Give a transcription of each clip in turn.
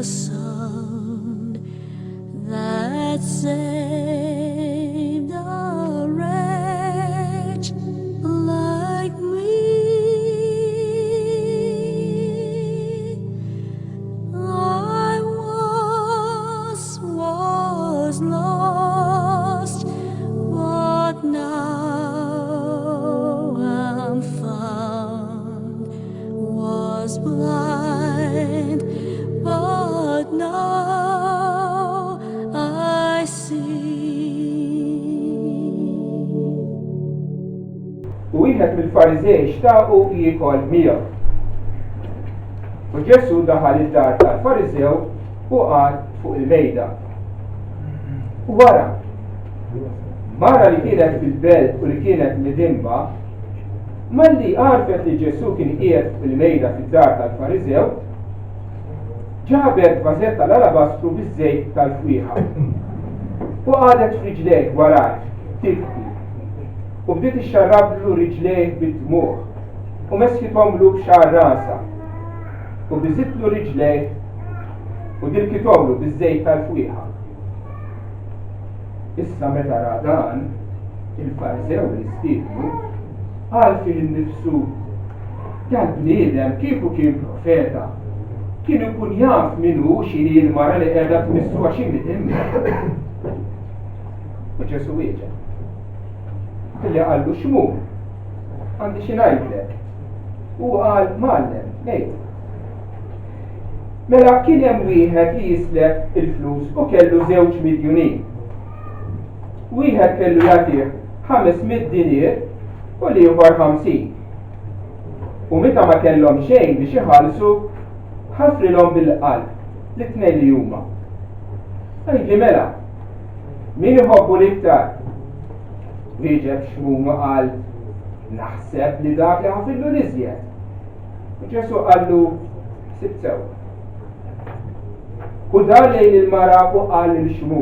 sound that saved a wretch like me. I once was lost, but now I'm found. Was blind, but now I see. U wieħed mill-Fariżej xtaqu jiekol miegħu. U Ġesu daħal id-dar tal-Fariżew u qagħad fuq il-mejda. U wara, mara li kienet fil-belt u li kienet midimba, malli għarfet li Ġesu kien qiegħed fil-mejda fid-dar tal-Fariżew, ġabet vażetta tal-alabastru biż-żejt tal-fwieħa. U qadet f'riġlejh warajh, tibki. U bdiet ixxarrablu riġlejh bid-dmuħ u meskithomlu b'xagħar rasa. U biżitlu riġlejh u dilkithomlu biż-żejt tal-fwieħa. Issa meta ra dan, il-Fariżew li stiednu qal fil-nifsu tal-bniedem kieku kien profeta, kien ikun jaf minnu x'inhi l-mara li qiegħda tmissuha xi midimma. U Ġesu wieġeb. Illi qallu x'mu, għandi xi ngħidlek. U qal Mgħallem, ngħid. Mela kien hemm wieħed li jislef il-flus u kellu 2 miljuni. Wieħed kellu jagħtih 500 dinier u l-ieħor 50. U meta ma kellhom xejn biex iħallsu, ħafrilhom bil-qalb l-itnejn li huma. Ngħidli mela, min iħobbu l-iktar? Wieġeb x'huma qal naħseb li dak li ħafrillu l-iżjed. U Ġesu qallu sibt sewwa. U dar lejn il-mara u qal lil x'mu.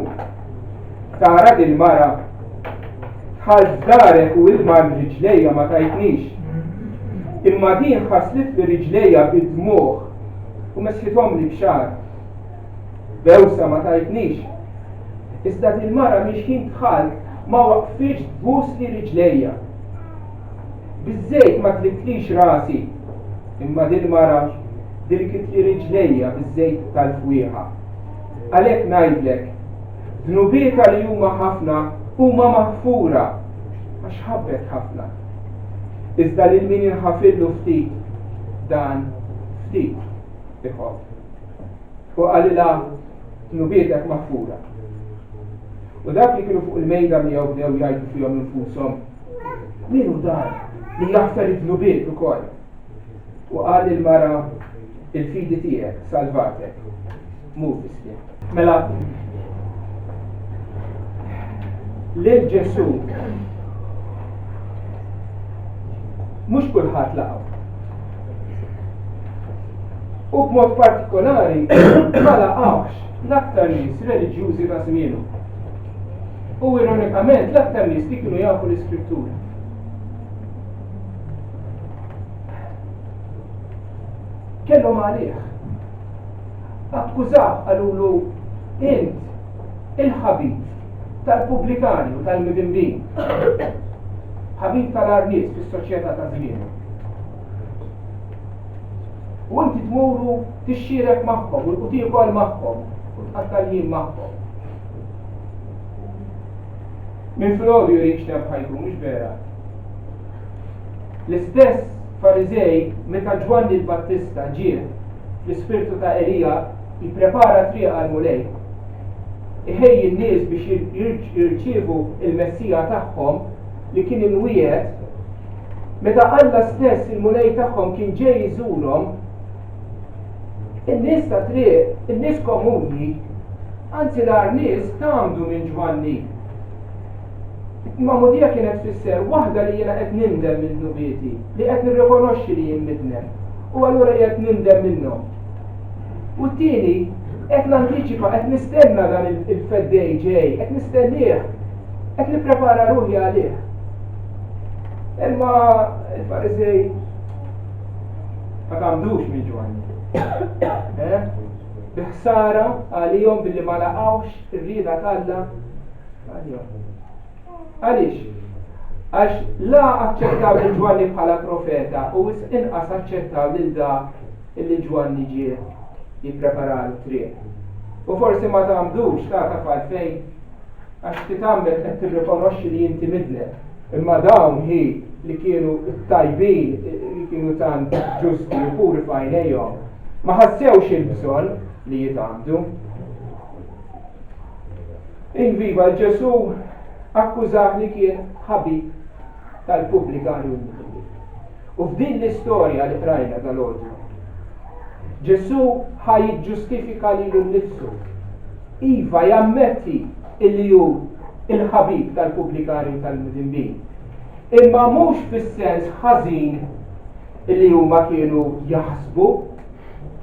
Tara din mara ħal darek u ilma riġlejja ma tajtnix. Imma din ħasslit li riġlejja bid-dmuħ u meskithom li b'xagħar. Bewsa ma tajtnix. Iżda din mara miex kien tħall ma waqfitx tbus li riġlejja. Biż-żejt ma tlitlix rasi. Imma din mara dilkit li riġlejja biż-żejt tal-fwieħa. Għalhekk ngħidlek, dnubieta li huma ħafna huma maħfura għax ħabbet ħafna. Iżda lil min inħafillu ftit dan ftit iħobb. U qalilha dnubietek maħfura. U dak li kienu fuq il-mejda li bdew jgħidu fihom infushom, minu dan li jaħfer id-dnubiet ukoll. U qal il-mara il-fidi tiegħek salvatek. Mu fiskien. Mela lil Ġesu mhux kulħadd laqgħu. U b'mod partikolari ma laqgħux l-aktar nies reliġjużi ta' żmienu. U ironikament l-aktar nies li kienu jafu l-Iskrittura. Kellhom għalih. Akkużah qalulu int il-ħabib tal-pubblikani u tal-midinbin. Ħabib tal-arnies fis-soċjetà ta' żmienu. U inti tmuru tixxierek magħhom u tiekol magħhom u tqattal-jiem magħhom. Minn filgħodu jrid x'nebħajtu mhux vera. L-istess Fariżej meta Ġwanni l-Battista ġie fl-ispirtu ta' Elija jipprepara triq għal mulej. Iħejji n-nies biex jirċievu il-Messija tagħhom li kien imwiegħed, meta Alla stess il-mulej tagħhom kien ġej iżurhom, in-nies ta' triq, in-nies komuni, anzi l-arnies tagħmdu minn Ġwanni. Imma modija kienet tfisser waħda li jiena qed nindem minn nubieti, li qed nirrikonoxxi li jien midnem, u allura qed nindem minnhom. U t-tieni qed nantiċipa, qed nistenna dan il-feddej ġej, qed nistennieh, qed nipprepara ruħi għalih. Imma il-Fariżej ma tagħmdux minn Ġwanni. biħsara għalihom billi ma laqgħux ir-rieda tal-Alla għalihom. Għaliex? Għax la aċċettaw lil Ġwanni bħala profeta u inqas aċċettaw lil dak illi Ġwanni ġie jipprepara l-triq. U forsi ma tagħmdux tagħtaf għalfejn għax titgħamel qed tirrikonoxxi li inti midlek. Imma dawn hi li kienu tajbin, li kienu tant ġusti u puri f'għajnejhom, ma ħassewx il-bżonn li jitgħamdu. Inviva l-Ġesu akkużah li kien ħabib tal-pubblikani u l-Mutulli. U f'din l-istorja li trajna dal-għodu, Ġesu ħaj ġustifika lilu nnifsu. Iva jammetti illi hu il-ħabib tal-pubblikani u tal-Mutulli. Imma mhux fis-sens ħażin illi huma kienu jaħsbu,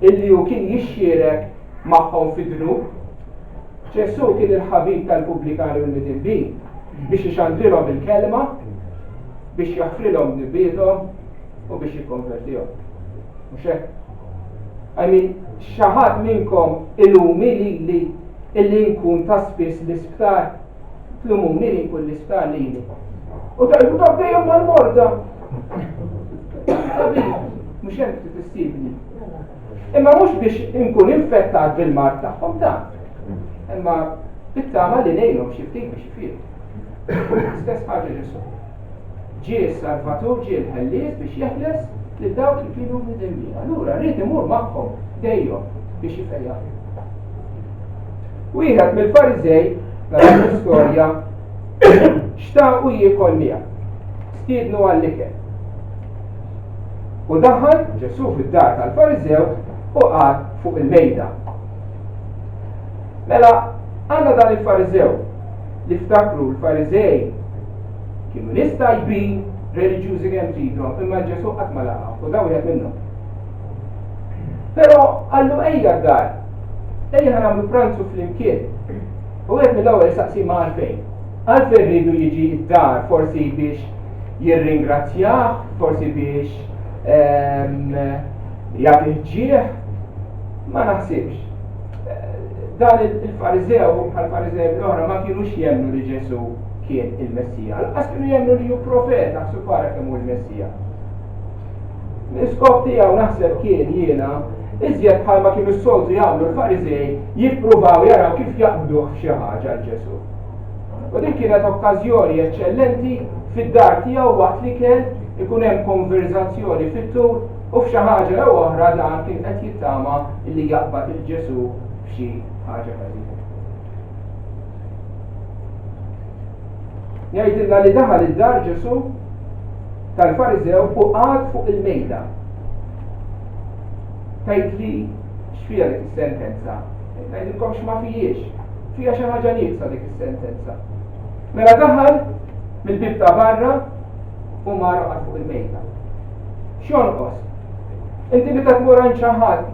illi hu kien jixxierek magħhom fid-dnub. Ġesu kien il-ħabib tal-pubblikani u l-Mutulli biex ixandrilhom il-kelma, biex jaħfrilhom nibietom u biex jikkonvertihom. Mhux hekk? Xaħat minnkom illumi li nkun ta' spiss l-isptar, tlumuni li nkun l-isptar lili. U tajbu ta' bdejjem mal-morda. Mhux hemm tistibni. Imma mhux biex nkun infettat bil-mart tagħhom dan. Imma bittama li ngħinhom xi ftit biex ifir. Stess ħaġa Ġesu. Ġie s-Salvatur, ġie l-ħellies biex jeħles li dawk li kienu midemmin. Allura rrid imur magħhom dejjem biex jifejjaħ. Wieħed mill-Fariżej l-istorja xtaqu jiekol miegħek. Stiednu għall-ikel. U daħal Ġesu fid-dar tal-Fariżew u qgħad fuq il-mejda. Mela għandna dan il-Fariżew li ftakru l-Fariżej kienu nies tajbin, reliġjużi kemm tridhom, imma Ġesu qatt ma laqgħu u daw wieħed minnhom. Però għallu ejja d-dar, ejja nagħmlu pranzu flimkien. U qed mill-ewwel saqsi ma' għalfejn. Għalfejn rridu jiġi d-dar forsi biex jirringrazzjah, forsi biex jagħti ġieħ, ma naħsibx. Dan il-Fariżew bħal-Fariżew l-oħra ma kienux jemmnu li Ġesu kien il-Messija. Għas kienu jemmnu li hu profet, naħseb para kemm hu l-Messija. L-iskop tiegħu naħseb kien jiena iżjed bħalma kienu s-soltu jagħmlu l-Fariżej jippruvaw jaraw kif jaqbduh f'xi ħaġa l-Ġesu. U din kienet okkażjoni eċċellenti fid-dar tiegħu waqt li kien ikun hemm konverzazzjoni fit-tul u f'xi ħaġa jew oħra dan kien qed jittama li jaqbad il-Ġesu f'xi ħaġa ħażina. Jgħidilna li daħal id-dar Ġesu tal-Fariżew u qgħad fuq il-mejda. Tgħid li x'fiha dik is-sentenza? Ngħidilkom x'ma fijiex, fiha xi ħaġa nieqsa dik is-sentenza. Mela daħal mill-bib ta' barra u mar qgħad fuq il-mejda. X'jonqos? Inti meta tmur għand xi ħadd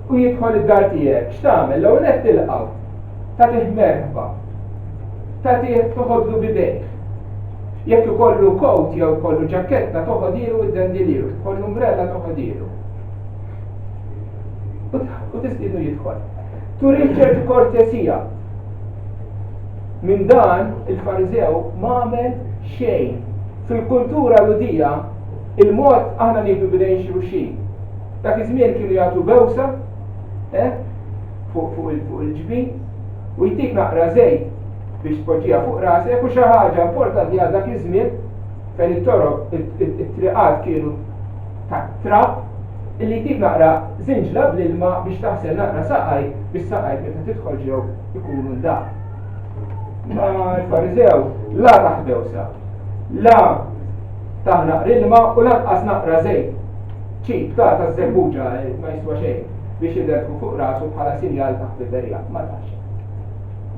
u jidħol id-dar tiegħek, x'tagħmel? L-ewwel qed tilqgħu, tagħtih merħba, tagħtih toħodlu bidejk. Jekk ikollu kot jew ikollu ġaketta toħodilu id-dendililu, ikollu umbrella toħodilu. U tistiednu jidħol. Turi ċertu kortesija. Minn dan il-Fariżew m'għamel xejn. Fil-kultura ludija il-mod aħna nieħdu bidejn xulxin. Dak iż-żmien kienu jagħtu bewsa fuq il-ġbin u jtik naqra żejt biex tpoġġiha fuq rasek u xi ħaġa importanti għal dak iż-żmien fejn it-toroq it-triqat kienu ta' trab illi jtik naqra żinġla bl-ilma biex taħsel naqra saqaj biex saqaj meta tidħol ġew ikunu ndaq. Ma l-Fariżew la taħbewsa, la taħnaq l-ilma u lanqas naqra żejt. ċib ta' żebbuġa ma jiswa xejn biex jidherku fuq rasu bħala sinjal taħt il-derja, ma tax.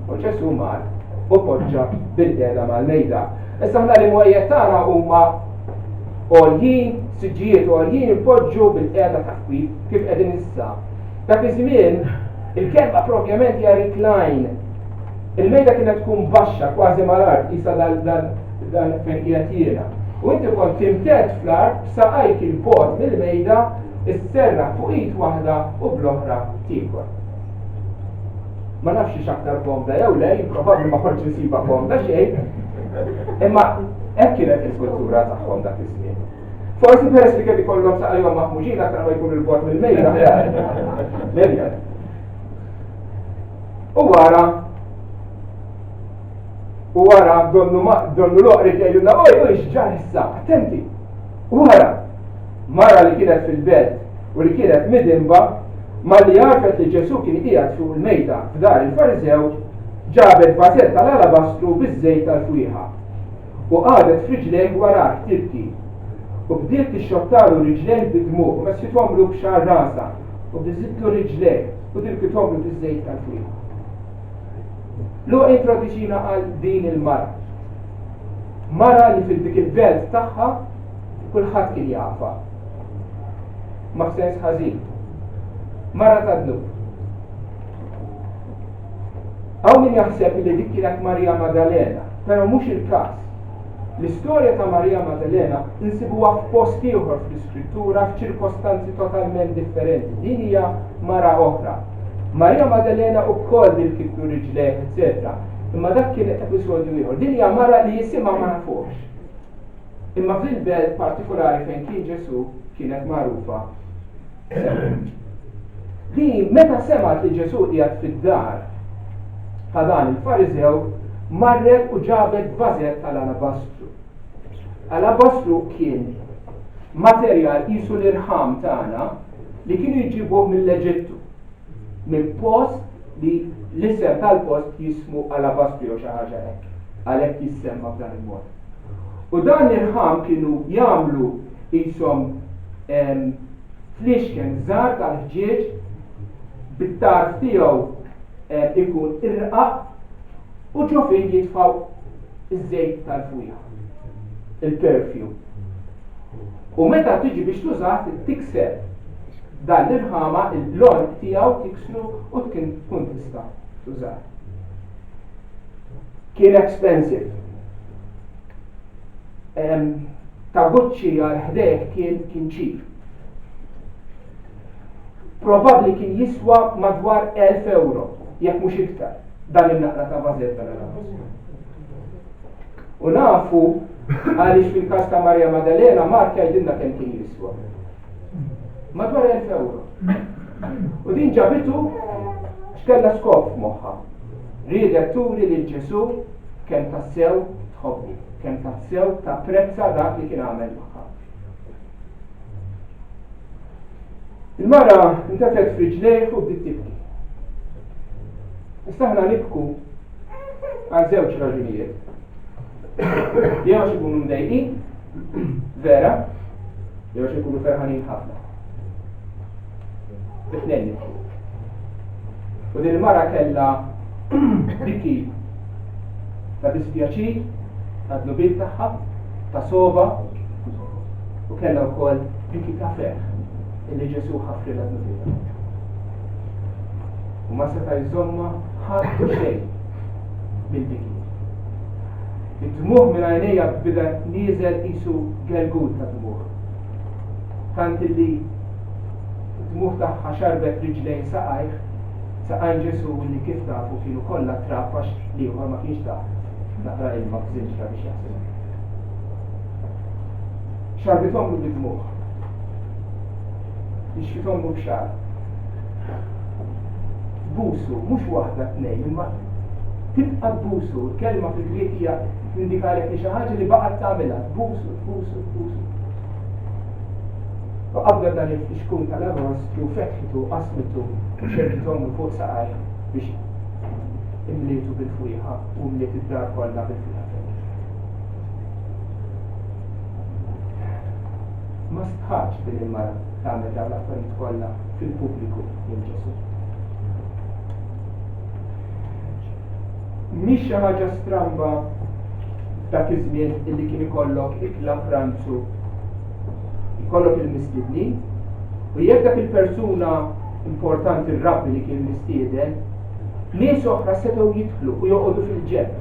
U Ġesu mar u poġġa bil-qiegħda mal-mejda. Issa aħna li mwejjed tara huma għoljin, siġġijiet għoljin ipoġġu bil-qiegħda taħt kif qegħdin issa. Dak iż-żmien il-kelma provjament hija recline. Il-mejda kienet tkun baxxa kważi mal-art isa dan fejn qiegħed jiena. U inti kont timtet fl-art b'saqajk il-pot mill-mejda isserra fuq id waħda u bl-oħra tiekol. ma nafx x'aktar komda jew le, probabbli ma korġ insiba komda xejn. Imma hekk kienet il-kultura tagħhom dak iż-żmien. Forsi peress li kien ikollhom saqajhom maħmuġin aktar ma jkun il-bot mill-mejda ħjar. U wara donnu loqri jgħidulna oj x'ġar issa, attenti. U wara mara li kienet fil-belt u li kienet midimba ma li għarfet li Ġesu kien qiegħed fuq il-mejda f'dar il-Fariżew ġabet vażett tal-alabastru biż-żejt tal-fwieħa u qadet f'riġlejh warah tibki u bdiet tixxottalu riġlejh bid-dmuq u mesfithomlu b'xar rasa u biżidlu riġlejh u dilkithomlu biż-żejt tal-fwieħa. Lu introduċina għal din il-mara. Mara li fil-dik il-belt tagħha kulħadd kien jafa. Ma f'sens ħażin. Mara tad-dnub. Hawn min jaħseb li dik kienet Marija Maddalena, però mhux il-każ. L-istorja ta' Marija Maddalena insibuha f'post ieħor fl-Iskrittura f'ċirkostanzi totalment differenti. Din hija mara oħra. Marija Maddalena wkoll dilkittu riġlejh, etc. Imma dak kien episodju ieħor. Din hija mara li jisimha ma nafux. Imma fil-belt partikolari fejn kien Ġesu kienet magħrufa. Di meta semat li Ġesu qiegħed fid-dar ta' dan il-Fariżew marret u ġabet vażett tal-alabastru. Alabastru kien materjal qisu l-irħam tagħna li kienu jġibuh mill-Eġittu. Minn post li l-isem tal-post jismu alabastru jew xi ħaġa hekk, għalhekk jissemma b'dan il-mod. U dan l-irħam kienu jagħmlu qishom fliexken żgħar tal-ħġieġ bit-tarf tiegħu ikun irqaq u ġo fejn jitfgħu iż-żejt tal-fwieħa, il-perfume. U meta tiġi biex tużat tikser dan l-irħama il-lon tiegħu tiksru u tkun tista' tużat. Kien expensive. Ta' Gucci għal ħdejh kien cheap. Probabbli kien jiswa madwar 1000 euro, jekk mhux iktar, dan il-naqra ta' vażett tal-alabastru. U nafu għaliex fil-każ ta' Marija Maddalena Mark jgħidilna kemm kien jiswa. Madwar 1000 euro. U din ġabitu x'kellha skop f'moħħha. Riedet turi lil Ġesu kemm tassew tħobbu, kemm tassew tapprezza dak li kien għamel magħha. Il-mara intefet f'riġlejh u bdiet tibki. Issa aħna nibku għal żewġ raġunijiet. Jew għax ikunu mdejqin, vera, jew għax ikunu ferħanin ħafna. Bitnejn nibku. U din il-mara kellha biki ta' dispjaċir, ta' dnubil tagħha, ta' soba u kellha wkoll biki ta' ferħ illi Ġesu ħaffrilha dnubilha. U ma seta' jżomma ħadd xejn bil-biki. Id-dmuħ minn għajnejha bida nieżel qisu gelgul ta' dmuħ. Tant illi id-dmuħ tagħha xarbet riġlejn saqajn Ġesu li kif tafu kienu kollha trab għax ieħor ma kienx taf naqra ilma b'żinġra biex jaħseb. Xarbithom bil-dmuħ. Ixfithom b'xar. Busu, mhux waħda tnejn, imma tibqa' tbusu, l-kelma fil-Grieg hija tindikalek li xi ħaġa li baqgħet tagħmilha, tbusu. U qabda dan il-fixkun tal-alabastru fetħitu, qasmitu u xerkithom fuq saqaj biex imlietu bil-fwieħa u mliet id-dar kollha bil-fwieħa. Ma stħarġ din il-mara tagħmel dawn l-affarijiet kollha fil-pubbliku jien Ġesu. Mhix xi ħaġa stramba dak iż-żmien illi kien ikollok ikla pranzu, ikollok il-mistiednin, u jekk dak il-persuna importanti r-rabbi li kien mistieden, nies oħra setgħu jidħlu u joqogħdu fil-ġenn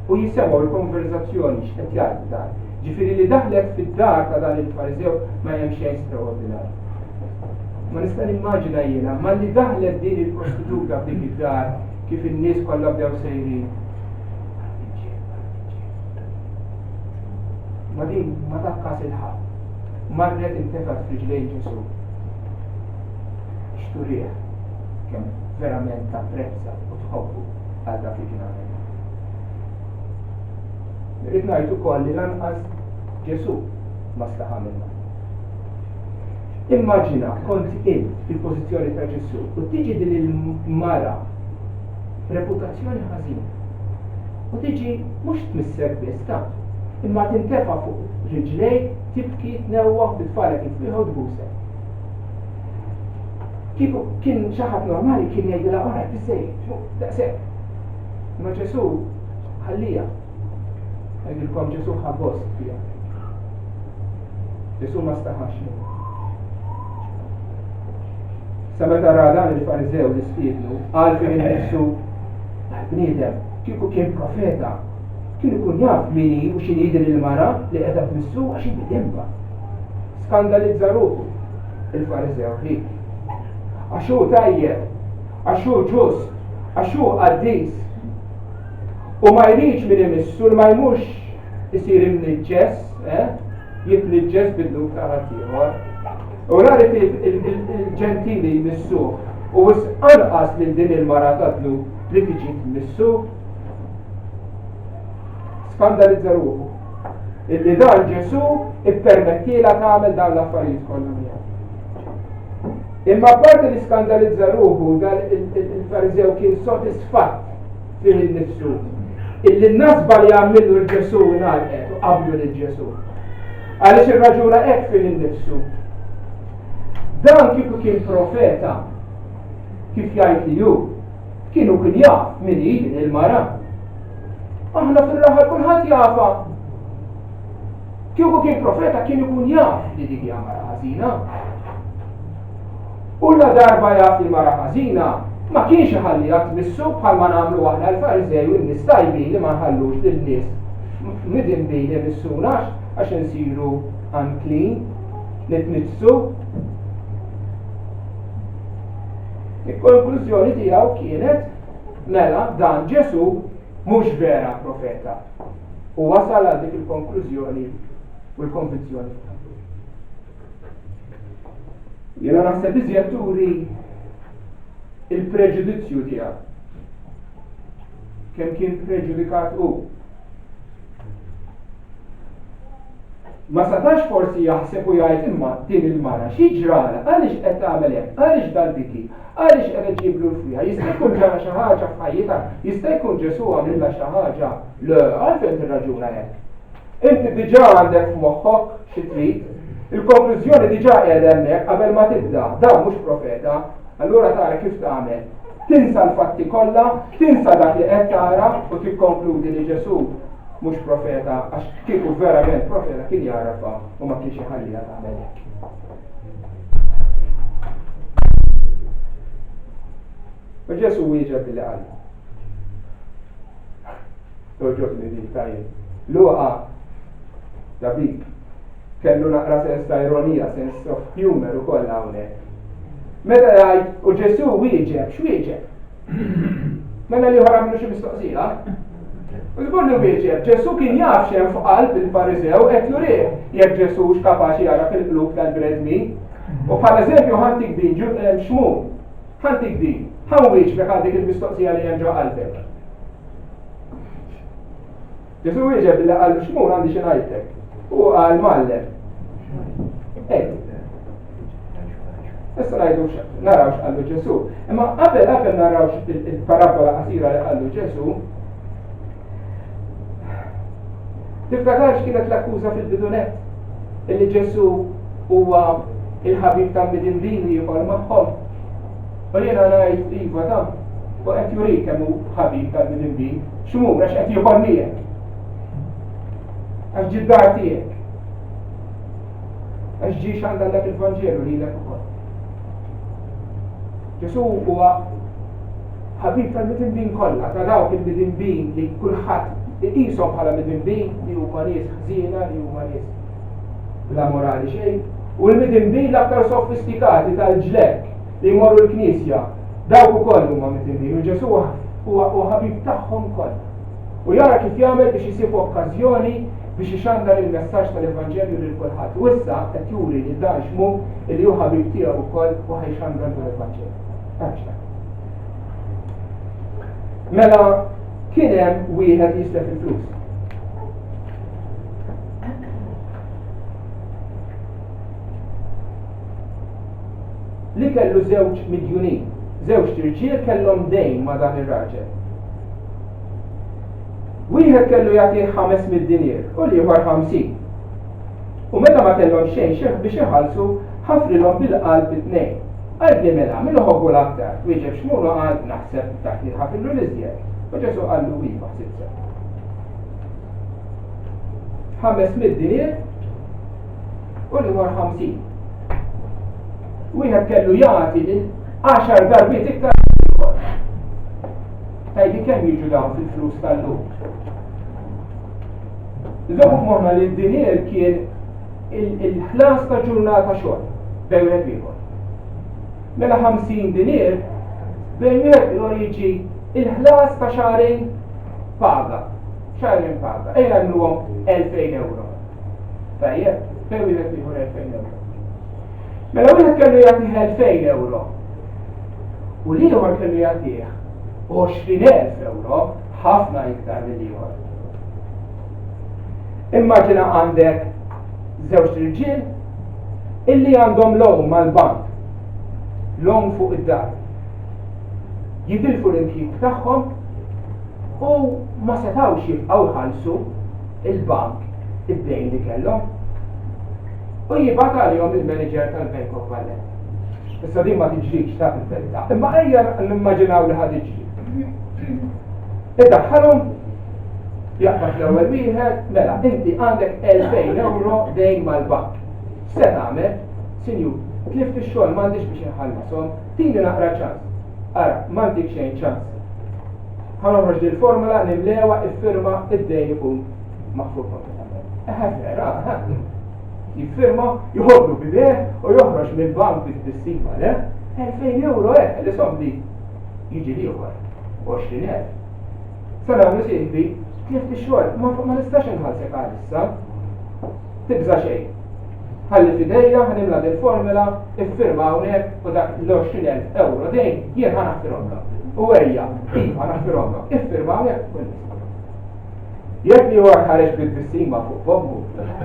u jisemgħu l-konverzazzjoni x'qed jgħid dan. Ġifieri li daħlet fid-dar ta' dan il-Fariżew ma hemm xejn straordinarju. Ma nista' nimmaġina jiena, ma li daħlet din il-prostituta f'dik id-dar kif in-nies kollha bdew sejrin. Ma din ma takkas il-ħadd. Marret intefat f'riġlejn Ġesu. Xturih kemm verament tapprezza u tħobbu għal dak li kien għamel. Irrid ngħid ukoll li lanqas Ġesu ma staħa minnha. Immaġina kont int fil-pożizzjoni ta' Ġesu u tiġi din il-mara reputazzjoni ħażina. U tiġi mhux tmissek biss tant, imma tintefa' fuq riġlejk tibki tnewwaħ bitfalek infliħu tbusek. Kieku kien xi ħadd normali kien jgħidilha ora biżejjed, daqshekk. Imma Ġesu ħallija. Għedilkom Ġesu ħabbost fija. Ġesu ma staħax minna. Sa meta ra dan il-Fariżew li stiednu qal fih innifsu bniedem kieku kien profeta kien ikun jaf mini u x'inhi din il-mara li qiegħda tmissu għax inbidemba. Skandalizza ruħu il-Fariżew ħlik. Għax hu tajjeb, għax hu ġust, għax hu qaddis. U ma jridx min imissu li ma jmux isir imniġġess, jitniġġess bidluk ta' ħadd ieħor. U rarit il-ġentili jmissuh u anqas lil din il-mara tadlu li tiġi tmissu. Skandalizza ruħu. Illi dan Ġesu ippermettila tagħmel dawn l-affarijiet kollha miegħu. Imma parti li skandalizza ruħu dan il-Fariżew kien sodisfatt fih innifsu. Illi n-nasba li għamillu l-Ġesu ngħalqet u qablu lil-Ġesu. Għaliex ir-raġuna hekk fih innifsu. Dan kieku kien profeta kif jgħid li hu kienu kien jaf min hi din il-mara. Aħna fil-raħal kulħadd jafa. Kieku kien profeta kien ikun jaf li dik hija mara ħażina. U la darba jaf li mara ħażina ma kienx iħalliha tmissu bħalma nagħmlu aħna l-Fariżej u n-nies tajbin li ma nħallux lin-nies midinbin li missunax għax insiru unclean nitmissu. Il-konklużjoni tiegħu kienet mela dan Ġesu mhux vera profeta. U wasal għal dik il-konklużjoni u l-konvinzjoni. Jiena naħseb iżjed turi il-preġudizzju tiegħu. Kemm kien preġudikat hu. Ma setax forsi jaħseb u jgħid imma din il-mara xi ġrala, għaliex qed tagħmel hekk, għaliex dal-diki, għaliex qed iġiblu l-fija, jista' jkun ġara xi ħaġa f'ħajjitha, jista' jkun Ġesu għamilha xi ħaġa, le għalfejn tirraġuna hekk. Inti diġà għandek f'moħħok xi trid, il-konklużjoni diġà qiegħda hemmhekk qabel ma tibda, dan mhux profeta, allura tara kif tagħmel. Tinsa l-fatti kollha, tinsa dak li qed tara u tikkonkludi li Ġesu mhux profeta, għax kieku verament profeta kien jarafa u ma kienx iħallija tagħmel hekk. U Ġesu wieġeb billi qal. Toġobni dik tajjeb. Luqa Dabik kellu naqra sens ta' ironija, sens of humor ukoll hawnhekk. Meta jgħid u Ġesu wieġeb, x'wieġeb? Mela li ħoram xi mistoqsija. U jkollu wieġeb, Ġesu kien jaf x'hemm f'qalb il-Fariżew qed jurih jekk Ġesu x'kapaċi jara fil-qlub tal-bnedmin. U bħal-eżempju ħantik din x'mur, ħantik din, ħanwieġbek għal dik il-mistoqsija li hemm ġo qalbek. Ġesu wieġeb billi qal x'mur għandi xi ngħidlek. U qal mallem. Issa ngħidu naraw x'qallu Ġesu. Imma qabel naraw il-parabola qasira li qallu Ġesu, tiftakarx kienet l-akkuża fil-bidunet illi Ġesu huwa il-ħabib ta' midinbin li jkoll magħhom. U jiena ngħid iva tam, u qed jurik kemm hu ħabib ta' midinbin, x'mur għax qed jkoll miegħek. Għax ġiddar tiegħek. Għax ġiex għandek il-Vanġelu lilek ukoll. Ġesu huwa ħabib tal-midinbin kollha, ta' dawk il-midinbin li kulħadd iqishom bħala midinbin li huma nies ħżiena, li huma nies bla morali xejn, u l-midinbin l-aktar sofistikati tal-ġlek li jmorru l-Knisja, dawk ukoll huma midinbin. U Ġesu u ħabib tagħhom kollha. U jara kif jagħmel biex isib okkażjoni biex ixandar il-messaġġ tal-Evanġelju lil kulħadd. U issa qed juri li dan x'mu li hu ħabib tiegħu wkoll u ħajxandar l-Evanġelju. Mela kien hemm wieħed jislef il-flus. Li kellu żewġ midjunin, żewġ tirġiel kellhom dejn ma' dan ir-raġel. Wieħed kellu jagħtih 500 dinir u l-ieħor 50. U meta ma kellhom xejn biex iħallsu ħafrilhom bil-qalb it-tnejn. Qalb li mela minnu ħobbu l-aktar, wieġeb x'munu qal naħseb dak li ħafrillu l-iżjed. U Ġesu qallu iva sibsa. 500 dinir u l-ieħor 50. Wieħed kellu jagħti lil 10 darbiet iktar. Tajdi kemm jiġu dawn fil-flus tal-lum. Żommu f'moħħna li d-dinier kien il-ħlas ta' ġurnata xogħol bejn wieħed ieħor. Mela 50 dinier bejn wieħed ieħor jiġi il-ħlas ta' xahrejn paga. Xahrejn paga. Ejja nagħmluhom 2000 euro. Tajjeb, bejn wieħed ieħor 2000 euro. Mela wieħed kellu jagħtih 2000 euro. U l-ieħor kellu jagħtih 20,000 euro, ħafna iktar mill-ieħor. Immaġina għandek żewġ irġiel illi għandhom loan mal-bank, loan fuq id-dar. Jidilfu l-impjieg tagħhom u ma setgħux jibqgħu jħallsu il-bank id-dejn li kellhom. U jibgħat għalihom il-manager tal-Bank of Valletta. Issa din ma tiġrix ta' il-verità. Imma ejja nimmaġinaw li ħad iġri. Iddaħħalhom jaqbad l-ewwel wieħed, mela inti għandek 2000 euro dejn mal-bank. Se tagħmel, sinjur, tlift ix-xogħol m'għandix biex inħallashom, tini naqra ċans. Ara, m'għandek xejn ċans. Ħanoħroġ dil-formula nimlewa iffirma id-dejn ikun maħfruq kompletament. Vera, jiffirma, joħodlu bideh u joħroġ mill-bank bid-dissima, le? 2000 euro li somdi jiġi liħor, 20,000. Sana għamlu sieħbi, tlift ix-xogħol, ma nistax inħallsek għalissa. Tibża xejn. Ħalli fidejja, ħanimla dil-formula, iffirma hawnhekk u dak l-20,000 euro dejn jien ħanaħfirhomlok. U ejja, iva ħanaħfirhomlok, iffirma hawnhekk u jekk li huwa ħareġ bid-dissima fuq bombu,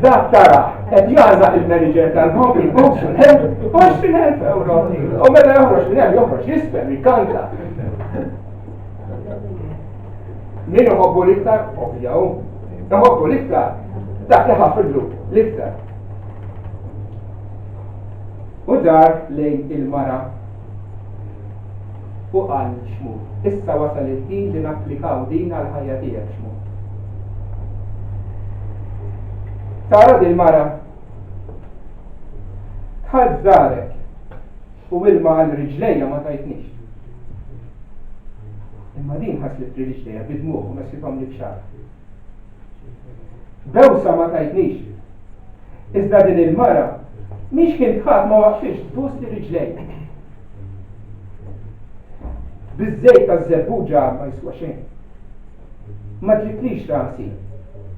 dak tara qed jażaq il-manager tal-bank il-boksu 20,000 euro. U meta joħroġ minn hemm joħroġ jisper jikanta. Min iħobbu l-iktar? Ovvjaw. Iħobbu l-iktar dak li ħafidlu l-iktar. U dar lejn il-mara u qal x'mu. Issa wasal il-ħin li napplikaw din għal ħajja tiegħek x'mu. Tara dil-mara tħadd żarek u ilma għal riġlejja ma tajtnix. Imma din ħaslet riġlejja bidmuh u messithom li b'xar. Bewsa ma tajtnix. Iżda din il-mara mhix kien tħadd ma waqfix tbus li riġlejja. Biż-żejt taż-żebbuġa ma jiswa xejn. Ma tlitlix rasi.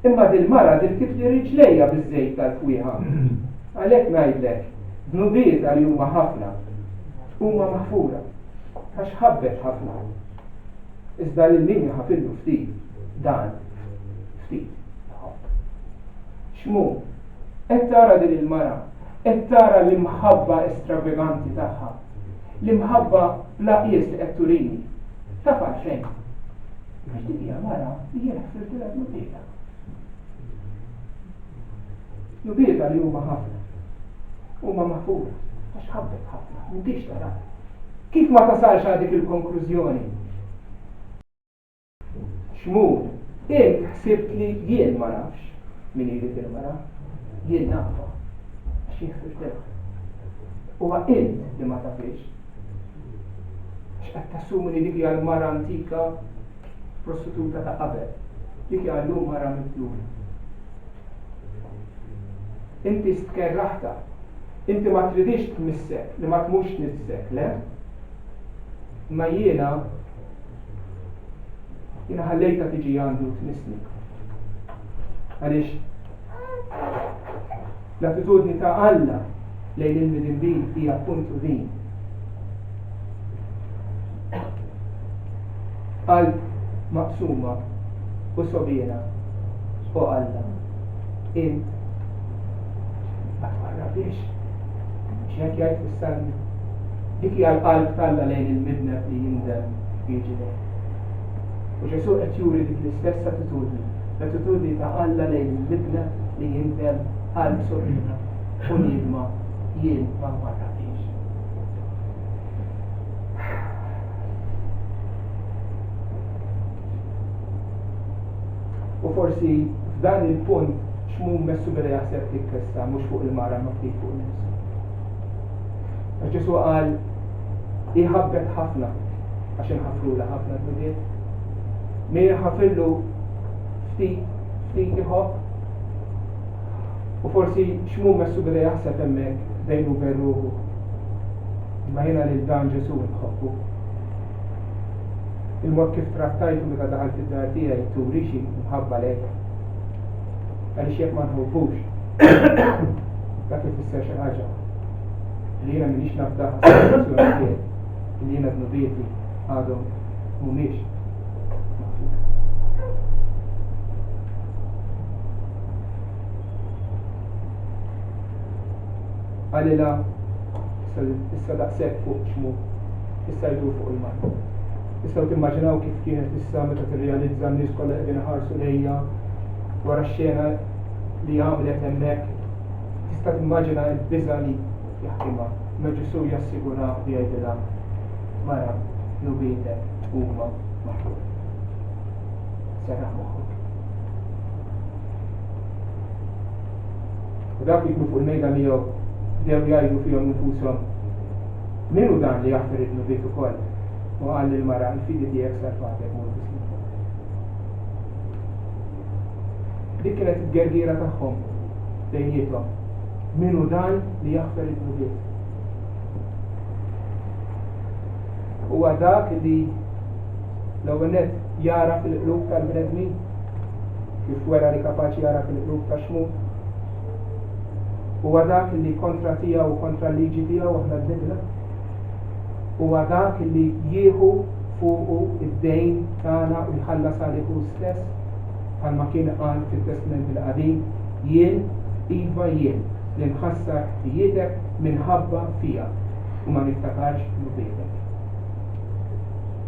Imma dil-mara dil-kif li riġlejja biż-żejt tal-fwieħa. Għalhekk ngħidlek, dnubiet għal huma ħafna, huma maħfura, għax ħabbet ħafna. Iżda lil min ħafillu ftit, dan ftit. X'mu? Qed tara din il-mara, qed tara l-imħabba estravaganti tagħha, l-imħabba bla qies li qed turini. Taf għalfejn. Għax dik hija mara li jien ħfirtilha dnubietha. Nubieta li huma ħafna, huma maħfura, għax ħabbet ħafna, m'intix tara. Kif ma tasalx dik il-konklużjoni? X'mu, int ħsibt li jien ma nafx min jrid il-mara, jien nafa, għax jinħfirtew. Huwa int li ma tafix. X'qed tassumi li dik hija l-mara antika prostituta ta' qabel, dik hija llum mara mitlula. Inti stkerraħta, inti ma tridix tmissek, li ma tmux nissek, le? Ma jiena Jiena ħallejta tiġi għandu tnisni. Għaliex l-attitudni ta' Alla lejn il-midinbin hija appuntu din. Qalb maqsuma u sobiena u Alla. Int ma twarrabiex. X'hekk jgħid fis-salmi. Dik hija l-qalb tal-Alla lejn il-midneb li jindem jiġi lejn. U Ġesu qed juri dik l-istess attitudni. L-attitudni ta' Alla lejn il-midneb li jindem qalb sobiena u nidma jien ma twarrabiex. U forsi f'dan il-punt x'mhu messu beda jaħseb tikkessa mhux fuq il-mara ma ftit fuq il-nifsu. Għax Ġesu qal iħabbet ħafna għax inħaffrula ħafna d-dubiet. Min ħafillu ftit iħobb. U forsi x'mhu messu beda jaħseb hemmhekk bejn u bejn ruħu. Ma jiena lil dan Ġesu nħobbu. Il-mod kif trattajtu meta daħalt id-dar tiegħi turi xi mħabba lejk. Għaliex jekk ma nħobbux. Dak ifisser xi ħaġa. Li jiena m'iniex nafdaħ għas-sitwazzjoni tiegħi. Li jiena d-nubieti għadhom mhumiex. Għalila issa daqshekk fuq x'mhu, issa jdur fuq il-mar. Tistgħu timmaġinaw kif kienet issa meta tirrealizza n-nies kollha qegħdin iħarsu lejha wara x-xena li għamlet hemmhekk. Tista' timmaġina l-biża' li jaħdimha. Ma Ġesu jassigura li jgħidilha mara nubietek huma maħbub. Serraħ moħħok. U dak li jkunu fuq il-mejda miegħu dew jgħidu fihom infushom minu dan li jaħfer id-nubiet ukoll. U għalli l-mara l-fidi tiegħek salvatek u l-bismillah. Dik kienet il-gergira tagħhom bejniethom. Minu dan li jaħfer id-nubiet. Huwa dak li l-ewwel nett jara fil-qlub tal-bnedmin kif wera li kapaċi jara fil-qlub tax-xmud. Huwa dak li kontra tiegħu u kontra l-liġi tiegħu aħna d-dibla. Huwa dak li jieħu fuqu id-dejn tagħna u jħallas għaliku stess bħalma kien qal fit-Testament il-Qadim jien iva jien li nħassar ħtijietek minħabba fija u ma niftakarx nubietek.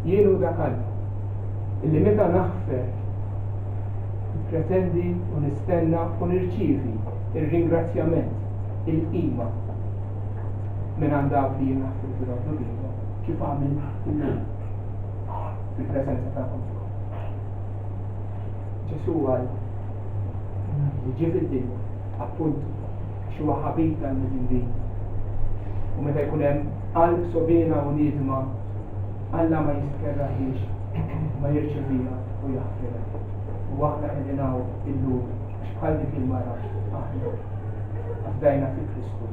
Jien hu dak Alla illi meta naħfer pretendi u nistenna u nirċievi ir-ringrazzjament, il-qima minn għandawk li jien naħfer fil-nubietek. Kif għamil fil-presenza tagħhom. Ġesu għal li ġie fid-dinja appuntu xi huwa ħabib tal-midinbin. U meta jkun hemm qalb sobiena u niedma Alla ma jiskerraħiex, ma jirċevija u jaħfirha. U aħna qegħdin hawn illum bħal dik il-mara aħna fdajna fi Kristu.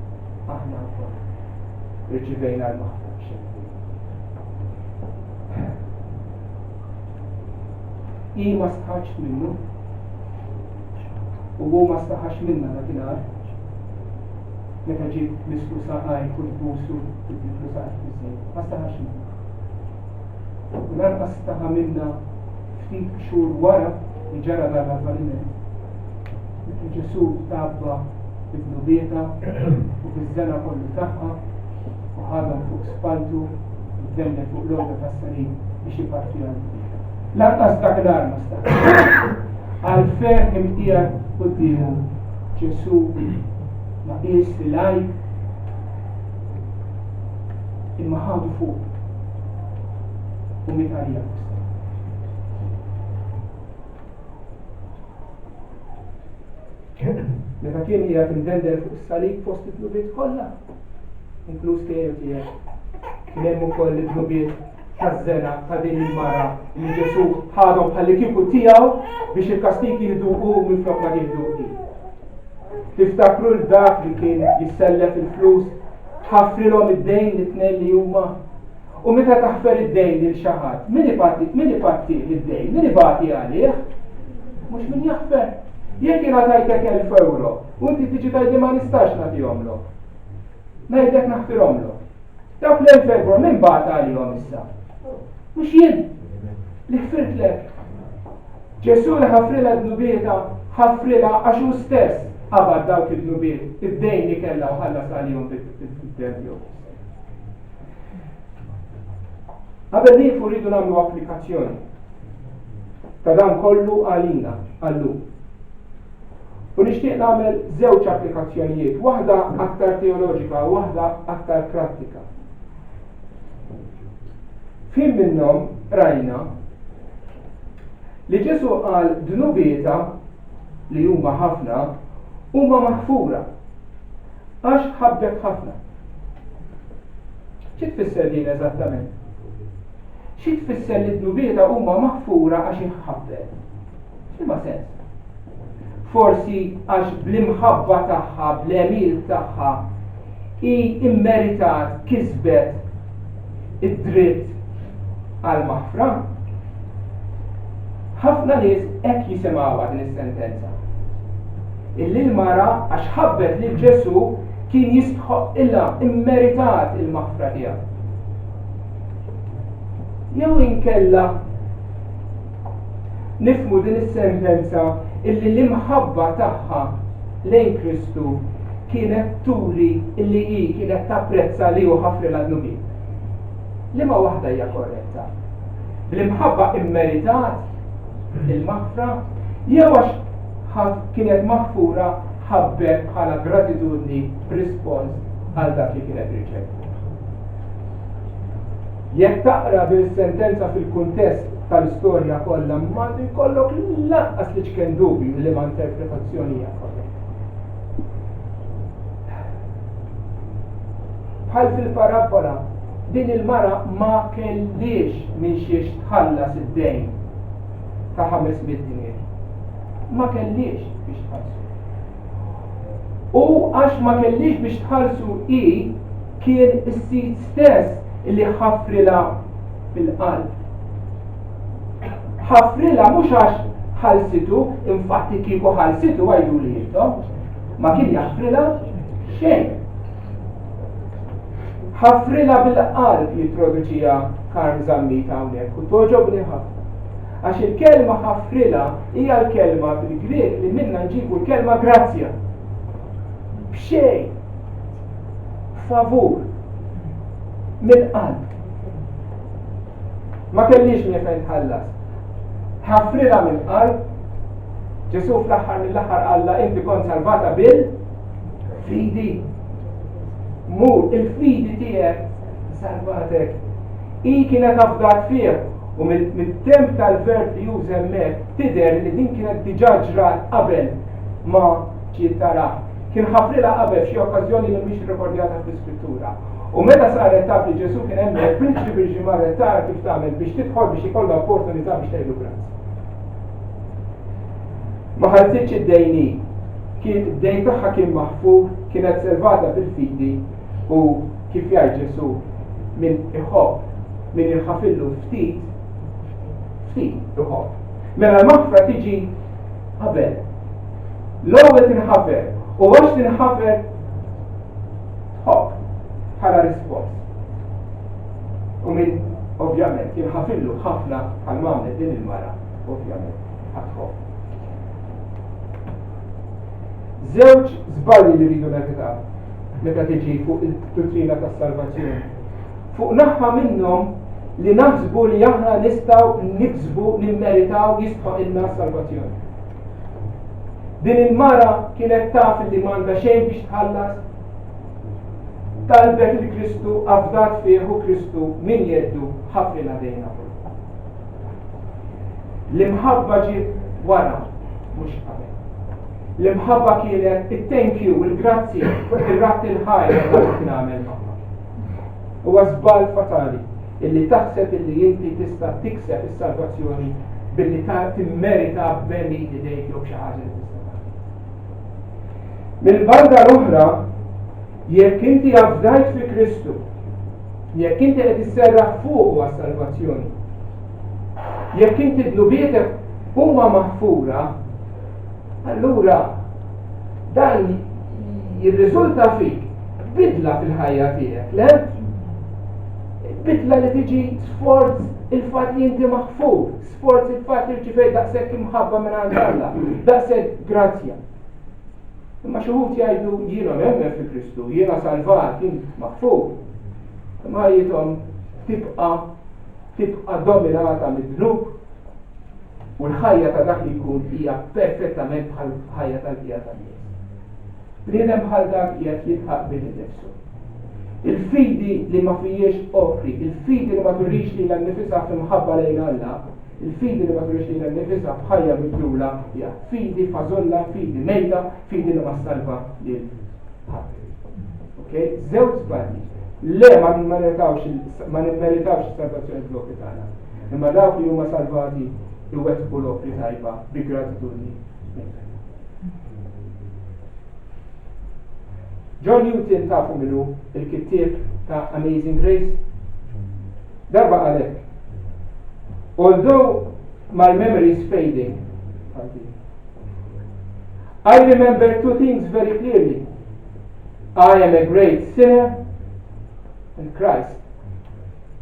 Aħna wkoll irċivejna l-maħfra. I ma staħax minnu u hu ma staħax minna dakinhar meta ġiet mislu saqaj u tbusu tibdlu saqaj biżejjed. Ma staħax minna. U lanqas staħa minna ftit xhur wara li ġara l-avveniment. Meta Ġesu tabba bid-nubieta u biż-żena kollu tagħha u ħadhom fuq spaltu u demmet fuq l-ogħda tas-sarin biex jiparti għal lanqas dakinhar ma staħax. Għal-fer imqiegħed qudiemu Ġesu ma qies il-għajb imma ħadu fuq u mit għalija. Meta kien qiegħed imdender fuq is-salib fost it-tlubiet kollha, inkluż tiegħek. Kien hemm ukoll it-tlubiet taż-żena ta' din il-mara li Ġesu ħadhom bħalli kieku tiegħu biex il-kastig jieħduhu minflok ma jieħduh. Tiftakru l-dak li kien jissellef il-flus ħaffrilhom id-dejn li tnejn li huma U meta taħfer id-dejn lil xi ħadd, min ipatti id-dejn, min ibati għalih? Mhux min jaħfer. Jekk jiena tajtek 1000 euro, u inti tiġi tajdi ma nistax nagħtihomlok. Ngħidlek naħfirhomlok. Dawk l-1000 euro min bata għalihom issa? Mhux jien li ħfirtlek. Ġesu li ħafrila d-nubieta, ħafrila għax hu stess qabad dawk id-nubiet, id-dejn li kellha u ħallas għalihom bid-tempju. Qabel nieqfu rridu nagħmlu applikazzjoni ta' dan kollu għalina, għallum. U nixtieq nagħmel żewġ applikazzjonijiet, waħda aktar teoloġika u waħda aktar prattika. Fim minnhom rajna li Ġesu qal dnubieta li huma ħafna huma maħfura għax ħabbet ħafna. Xi tfisser din eżattament? Xi tfisser li d-nubieta huma maħfura għax inħabbet? X'ima sens? Forsi għax bl-imħabba tagħha, bl-emil tagħha hi immeritat kisbet id-dritt għal maħfra? Ħafna nies hekk jisimgħuha din is-sentenza. Illi l-mara għax ħabbet lil Ġesu kien jistħoq ilha immeritat il-maħfra tiegħu. Jew inkella nifmu din is-sentenza illi l-imħabba tagħha lejn Kristu kienet turi illi hi kienet tapprezza li hu ħafrila d-nubiet. Liema waħda hija korretta? Bl-imħabba immeritat il-maħfra jew għax kienet maħfura ħabbet bħala gratitudni rispons għal dak li kienet riċevut. Jekk taqra bil-sentenza fil-kuntest tal-istorja kollha ma jkollok lanqas li ċkien dubju li ma interpretazzjoni hija korretta. Bħal fil-parabola din il-mara ma kellix minn xiex tħallas id-dejn ta' 500 dinir. Ma kellix biex tħallsu. U għax ma kellix biex tħallsu i kien is-sit stess illi ħafrila fil-qalb. Ħafrila mhux għax ħalsitu, infatti kieku ħalsitu għajdu li jibtom, ma kien jaħfrila xejn. Ħafrila bil-qalb jittroduċija Karl Zammit hawnhekk u toġobni ħafna. Għax il-kelma ħafrila hija l-kelma fil-Grek li minna nġibu l-kelma grazzja. B'xejn, favur, mill-qalb. Ma kellix min fejn tħallas. Ħafrila mill-qalb, Ġesu fl-aħħar mill-aħħar qalla inti kont salvata bil-fidi. Mur, il-fidi tiegħek salvatek. I kienet afdat fih u mit-temp tal-verb li juża hemmhekk tidher li din kienet diġà ġrat qabel ma ġiet taraha. Kien ħafrila qabel f'xi okkażjoni li mhix irrekordjata fl-Iskrittura. U meta saret taf li Ġesu kien hemmhekk prinċi biex marret tara kif tagħmel biex tidħol biex ikollha opportunità biex tgħidu grazzi. Ma ħalsitx id-dejni, kien id-dejn tagħha kien maħfur, kienet selvata bil-fidi u kif jgħid Ġesu min iħobb min irħafillu ftit iħobb. Mela l-maħfra tiġi qabel. L-ewwel tinħafer u għax tinħafer tħobb bħala rispons. U min ovvjament jinħafillu ħafna bħal mamlet din il-mara, ovvjament ħatħobb. Żewġ żbalji li rridu nevitaw meta tiġi fuq il-dottrina tas-salvazzjoni. Fuq naħa minnhom li naħsbu li aħna nistgħu niksbu nimmeritaw jistħoq ilna salvazzjoni. Din il-mara kienet taf li m'għandha xejn biex tħallas, talbet li Kristu afdat fih u Kristu min jeddu ħafrila dejna. L-imħabba ġiet wara mhux qabel. L-imħabba kienet it-thank you, il-grazzi, il-ratt il-ħajja li nagħmel magħha. Huwa żball fatali illi taħseb illi inti tista' tikseb is-salvazzjoni billi timmerita b'beni idejk jew xi ħaġa li tista' tagħmel. Mill-banda l-oħra, jekk inti afdajt fi Kristu Jekk inti qed isserraħ fuq għas-salvazzjoni. Jekk inti dnubietek huma maħfura, allura dan jirriżulta fik bidla fil-ħajja tiegħek, le? Bidla li tiġi sforz il-fatt li inti maħfur, sforz il-fatt li rċifej daqshekk imħabba minn għand Alla, daqshekk grazzja. Imma xi wħud jgħidu jiena nemmen fi Kristu, jiena salvat, jien maħfur. Imma ħajjithom tibqa' dominata mid-dnub u l-ħajja ta' dak li jkun hija perfettament bħal ħajja tal-qija tan-nies. Bniedem bħal dak qiegħed jitħaq bil-nifsu. Il-fidi li ma fijiex opri, il-fidi li ma turix li l-nifisa f'imħabba lejn Alla, il-fidi li ma turix li l-nifisa bħajja mibdula, hija fidi fażolla, fidi mejda, fidi li ma salva lil ħadd. Ok? Żewġ żbalji. Le ma nimmeritawx is-salvazzjoni blokki tagħna. Imma dawk li huma salvati iwettqu l-opri tajba bi gratitudni. John Newton tafu minnu il-kittieb ta' Amazing Grace. Darba għalek. Although my memory is fading, I remember two things very clearly. I am a great sinner and Christ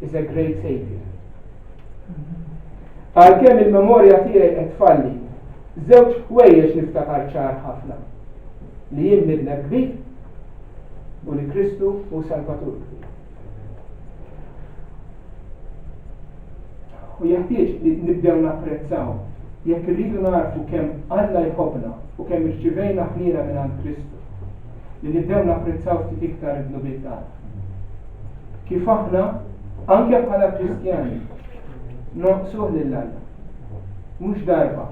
is a great Savior. Għal-kem il-memorja tiegħi qed tfalli, żewġ ħwejjeġ niftakar ċar ħafna. Li jien midna kbir u li Kristu u Salvatur. U jeħtieġ li nibdew napprezzaw, jekk irridu narfu kemm Alla jħobbna u kemm irċivejna ħnina minn għand Kristu, li nibdew napprezzaw ftit iktar id-nubiet tagħna. Kif aħna, anke bħala Kristjani, noqsuh lil Alla. Mhux darba,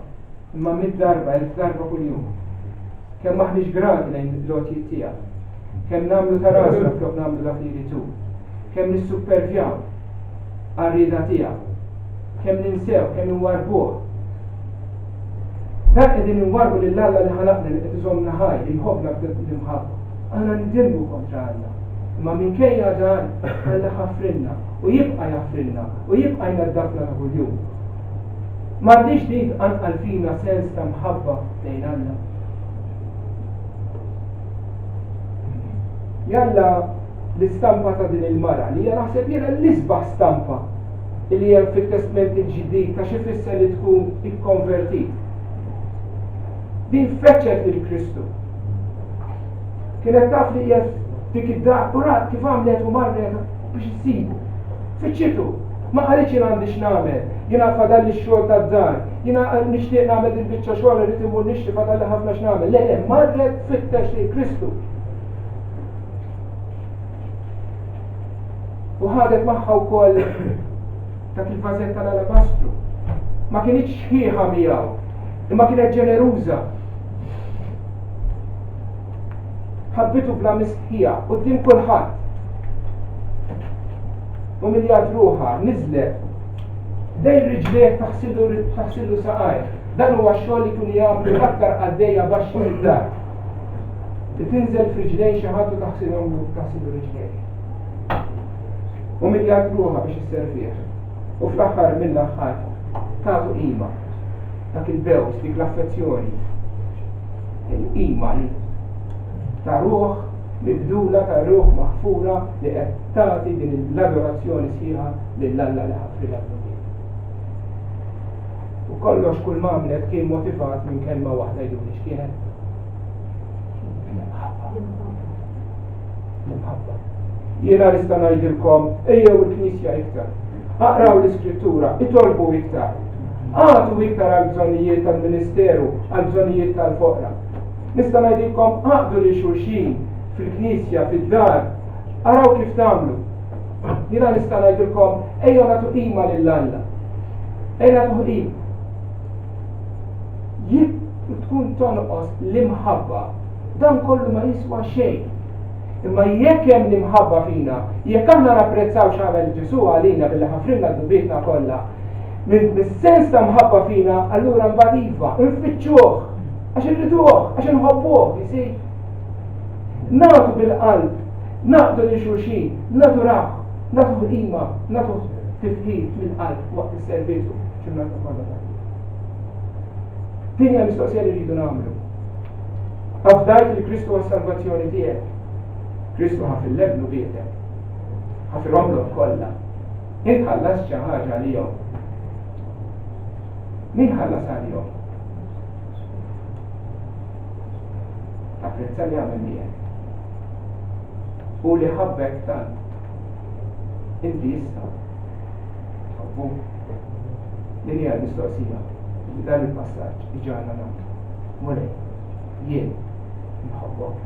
imma mid-darba, darba kuljum. Kemm aħniex grati lejn l-lotjiet tiegħek. Kemm nagħmlu tarasna flok nagħmlu dak li jridu. Kemm nissuppervjaw għar-rieda tiegħek. Kemm ninsew, kemm inwarbuh. Dak qegħdin inwarbu lil Alla li ħalaqna li qed iżommna ħaj, li jħobbna b'imħabba. Aħna nidilbu kontra Alla. Imma minkejja dan Alla ħaffrinna u jibqa' jaffrinna u jibqa' jnaddafna ta' kuljum. M'għandix din anqal fina sens ta' mħabba lejn Alla. Jalla l-istampa ta' din il-mara li hija naħseb jiena l-isbaħ stampa li hemm fit-Testament il-ġdid ta' xi fisser li tkun ikkonvertit. Din feċċet lil Kristu. Kienet taf li hija dik id-daq kurat kif għamlet u marret biex issibu. Fiċċitu, ma qalitx jien għandi x'nagħmel, jiena fadalli x-xogħol tad-dar, jiena nixtieq nagħmel il-biċċa xogħol irid imur nixtieq fadalli ħafna x'nagħmel. Le, marret fittex lil Kristu. U ħadet magħha wkoll dak il-vażett tal-alabastru. Ma kienitx sħiħa miegħu, imma kienet ġeneruża. Ħabbitu bla mistħija quddiem kulħadd. U miljard ruħa niżlet dejn riġliek taħsillu saqajr. Dan huwa x-xogħol li kienu jagħmlu aktar għaddejja baxx id-dar. Li tinżel f'riġlejn xi ħadd u taħsillu riġlejn. U miljard ruħa biex isservih. U fl-aħħar mill-aħħar tagħtu qima dak il-bews, dik l-affezzjoni. Il-qima li ta' ruħ mibdula, ta' ruħ maħfura li qed tagħti din l-adorazzjoni sħiħa lill-Alla li ħaffrilha l-nubiet. U kollox kull ma għamlet kien motivat minn kelma waħda jgħidu x'kienet. L-imħabba. Jiena nista' ngħidilkom ejjew il-Knisja iktar. Aqraw l-Iskrittura, itolbu iktar. Għatu iktar għal bżonnijiet tal-Ministeru, għal bżonnijiet tal-foqra. Nista' ngħidilkom aqdu li xulxin fil-Knisja, fid-dar, araw kif tagħmlu. Jiena nista' ngħidilkom ejjew nagħtu qima lill-Alla. Ejja nagħtu qima. Jekk tkun tonqos l-imħabba, dan kollu ma jiswa xejn. Imma jekk hemm l-imħabba fina, jekk aħna napprezzaw x'għamel Ġesu għalina billi ħafrilna d-dubietna kollha, mis-sens ta' mħabba fina, allura mbagħad iva, nfittxuh, għax irriduh, għax inħobbuh, jisir. Nagħtu bil-qalb, naqdu li xulxin, naduraw, nagħtu qima, nagħtu tifħid mill-qalb waqt is-servizzu ġurnata kollha. Din hija mistoqsija li rridu nagħmlu. Afdajt li Kristu għas-salvazzjoni tiegħek. Kristu ħafillek nubietek. Ħafilhom kollha. Int ħallas xi ħaġa għalihom. Min ħallas għalihom? Apprezza li għamel miegħek. U li ħabbek tant. Inti issa. Ħabbu. Din hija l-mistoqsija. Dan il-passaġġ iġana nagħmlu. Mulej, jien nħobbok.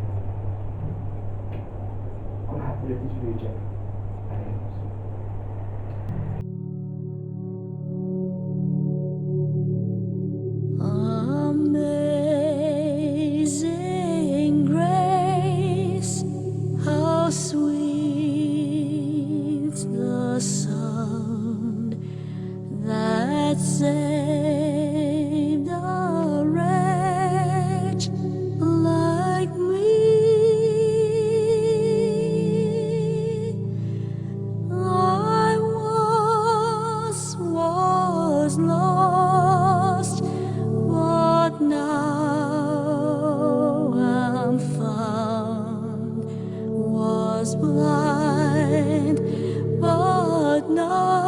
Kulħadd irid jiġwieġeb. Amazing grace, how sweet the sound that saved a wretch like me. I once was lost, but now I'm found. Was blind, but now